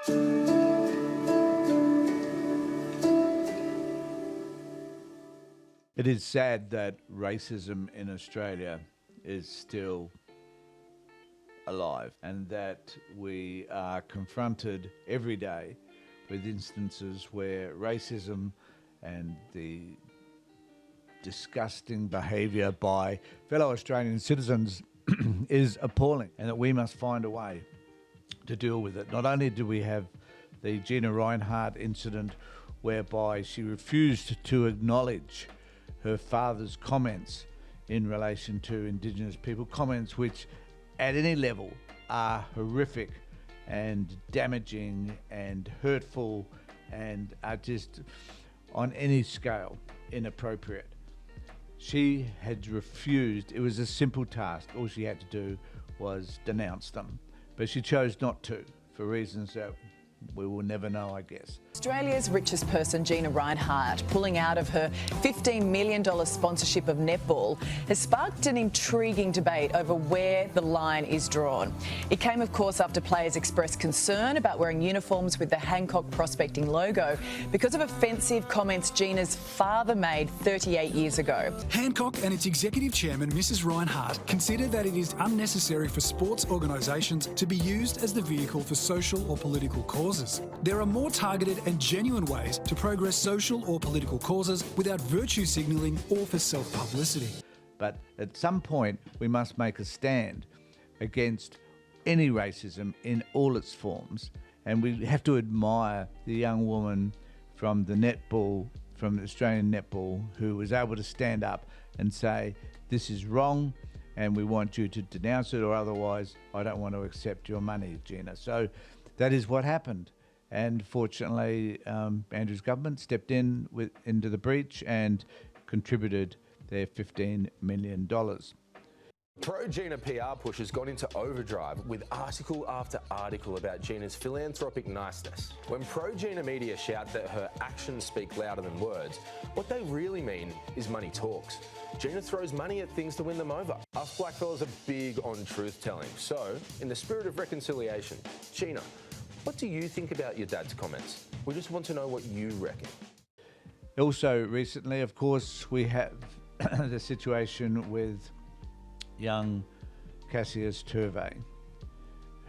It is sad that racism in Australia is still alive and that we are confronted every day with instances where racism and the disgusting behaviour by fellow Australian citizens is appalling, and that we must find a way to deal with it. Not only do we have the Gina Reinhart incident whereby she refused to acknowledge her father's comments in relation to Indigenous people, comments which at any level are horrific and damaging and hurtful and are just on any scale inappropriate. She had refused. It was a simple task. All she had to do was denounce them. But she chose not to, for reasons that we will never know, I guess. Australia's richest person, Gina Reinhart, pulling out of her $15 million sponsorship of netball has sparked an intriguing debate over where the line is drawn. It came, of course, after players expressed concern about wearing uniforms with the Hancock Prospecting logo because of offensive comments Gina's father made 38 years ago. Hancock and its executive chairman, Mrs Reinhart, consider that it is unnecessary for sports organisations to be used as the vehicle for social or political causes. There are more targeted and genuine ways to progress social or political causes without virtue signalling or for self-publicity. But at some point, we must make a stand against any racism in all its forms. And we have to admire the young woman from the netball, from the Australian netball, who was able to stand up and say, this is wrong and we want you to denounce it, or otherwise I don't want to accept your money, Gina. So that is what happened. And fortunately, Andrew's government stepped into the breach and contributed their $15 million. Pro-Gina PR push has gone into overdrive with article after article about Gina's philanthropic niceness. When pro-Gina media shout that her actions speak louder than words, what they really mean is money talks. Gina throws money at things to win them over. Us blackfellas are big on truth-telling. So, in the spirit of reconciliation, Gina, what do you think about your dad's comments? We just want to know what you reckon. Also, recently, of course, we have the situation with young Cassius Turvey,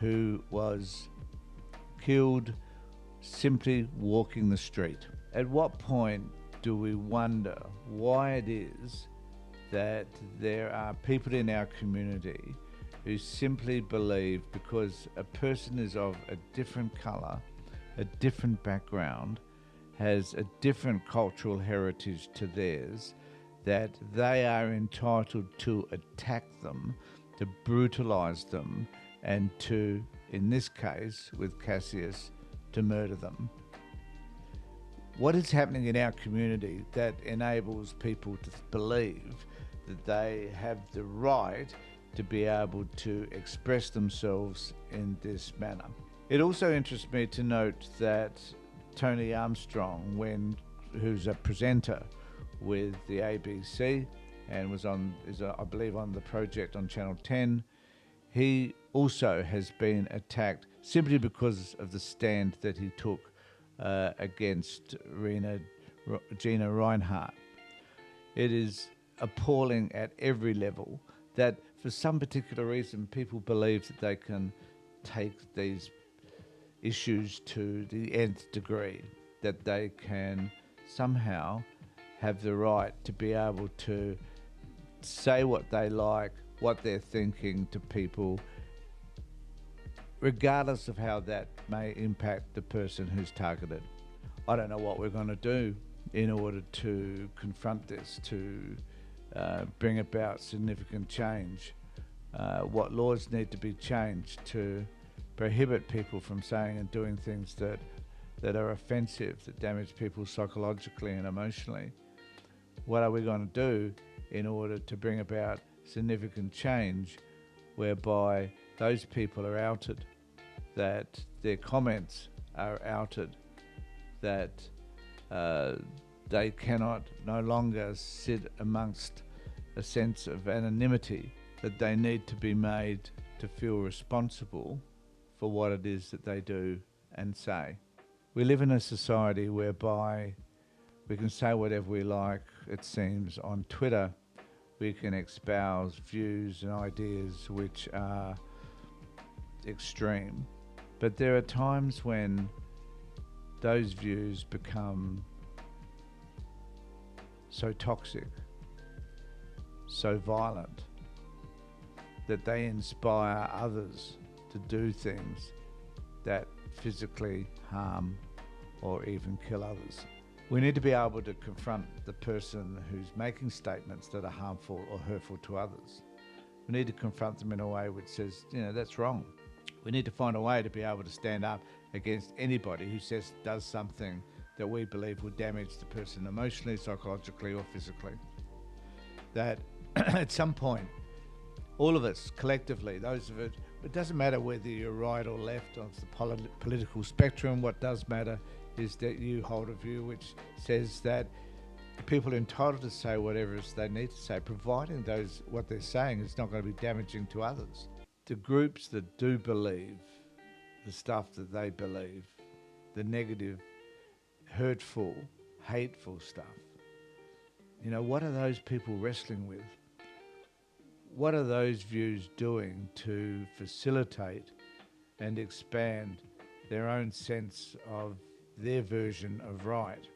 who was killed simply walking the street. At what point do we wonder why it is that there are people in our community who simply believe because a person is of a different colour, a different background, has a different cultural heritage to theirs, that they are entitled to attack them, to brutalise them, and to, in this case, with Cassius, to murder them. What is happening in our community that enables people to believe that they have the right to be able to express themselves in this manner? It also interests me to note that Tony Armstrong, who's a presenter with the ABC and is I believe on the project on Channel 10, he also has been attacked simply because of the stand that he took against Gina Reinhart. It is appalling at every level that for some particular reason people believe that they can take these issues to the nth degree, that they can somehow have the right to be able to say what they like, what they're thinking to people, regardless of how that may impact the person who's targeted. I don't know what we're going to do in order to confront this, to bring about significant change. What laws need to be changed to prohibit people from saying and doing things that are offensive, that damage people psychologically and emotionally. What are we going to do in order to bring about significant change whereby those people are outed, that their comments are outed, that they cannot no longer sit amongst a sense of anonymity, that they need to be made to feel responsible for what it is that they do and say. We live in a society whereby we can say whatever we like, it seems. On Twitter, we can espouse views and ideas which are extreme. But there are times when those views become so toxic, so violent, that they inspire others to do things that physically harm or even kill others. We need to be able to confront the person who's making statements that are harmful or hurtful to others. We need to confront them in a way which says, that's wrong. We need to find a way to be able to stand up against anybody who does something that we believe will damage the person emotionally, psychologically, or physically. That at some point, all of us collectively, those of it, it doesn't matter whether you're right or left of the political spectrum. What does matter is that you hold a view which says that people are entitled to say whatever they need to say, providing what they're saying is not going to be damaging to others. The groups that do believe the stuff that they believe, the negative, hurtful, hateful stuff, what are those people wrestling with? What are those views doing to facilitate and expand their own sense of their version of right?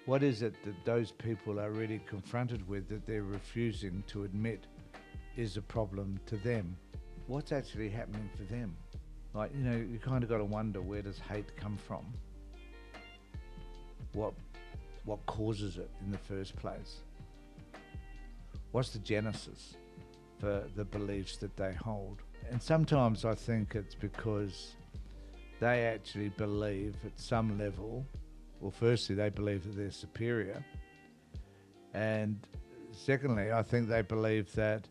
What is it that those people are really confronted with that they're refusing to admit is a problem to them? What's actually happening for them? You kind of got to wonder, where does hate come from? What causes it in the first place? What's the genesis for the beliefs that they hold? And sometimes I think it's because they actually believe at some level, well, firstly, they believe that they're superior. And secondly, I think they believe that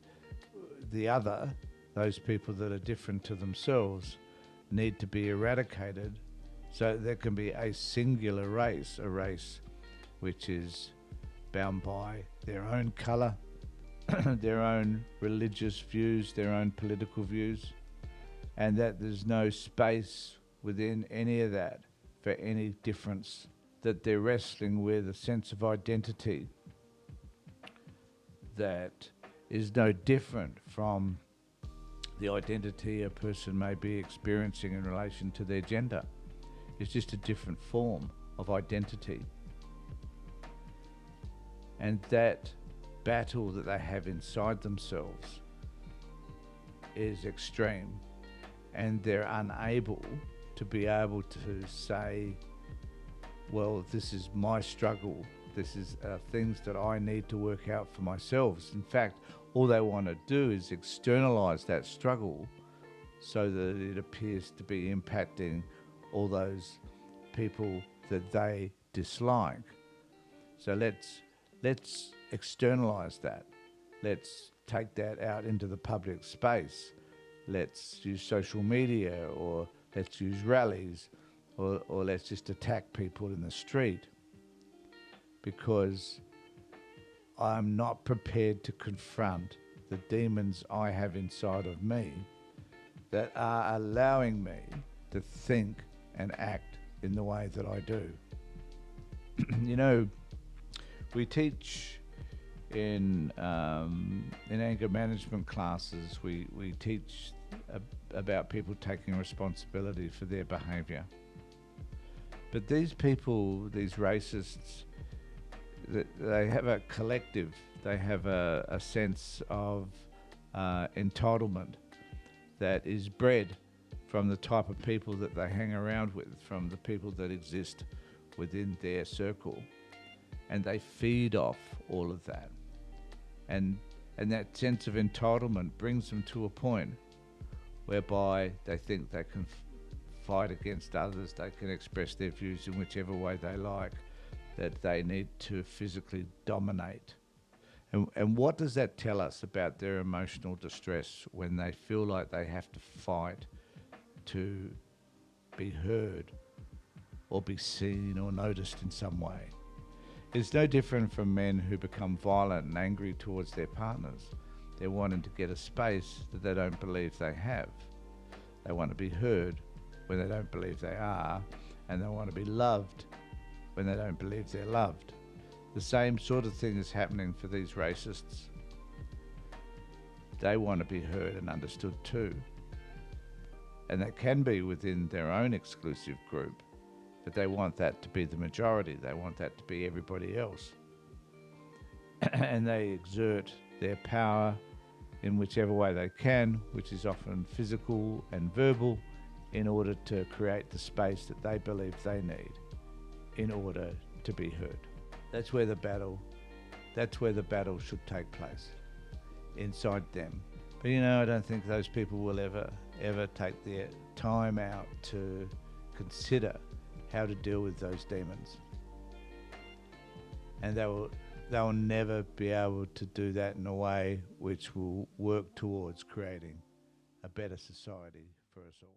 those people that are different to themselves, need to be eradicated so there can be a singular race, a race which is bound by their own colour, their own religious views, their own political views, and that there's no space within any of that for any difference, that they're wrestling with a sense of identity that is no different from the identity a person may be experiencing in relation to their gender. It's just a different form of identity. And that battle that they have inside themselves is extreme, and they're unable to be able to say, well, this is my struggle, this is things that I need to work out for myself. In fact, all they want to do is externalize that struggle so that it appears to be impacting all those people that they dislike. So let's externalize that. Let's take that out into the public space. Let's use social media, or let's use rallies, or let's just attack people in the street, because I'm not prepared to confront the demons I have inside of me that are allowing me to think and act in the way that I do. We teach in anger management classes, we teach about people taking responsibility for their behaviour. But these people, these racists, they have a collective, they have a sense of entitlement that is bred from the type of people that they hang around with, from the people that exist within their circle. And they feed off all of that. And that sense of entitlement brings them to a point whereby they think they can fight against others, they can express their views in whichever way they like, that they need to physically dominate. And what does that tell us about their emotional distress when they feel like they have to fight to be heard or be seen or noticed in some way? It's no different from men who become violent and angry towards their partners. They're wanting to get a space that they don't believe they have. They want to be heard. when they don't believe they are, and they want to be loved when they don't believe they're loved. The same sort of thing is happening for these racists. They want to be heard and understood too. And that can be within their own exclusive group, but they want that to be the majority. They want that to be everybody else. And they exert their power in whichever way they can, which is often physical and verbal, in order to create the space that they believe they need in order to be heard. That's where the battle should take place, inside them. But I don't think those people will ever take their time out to consider how to deal with those demons. And they'll never be able to do that in a way which will work towards creating a better society for us all.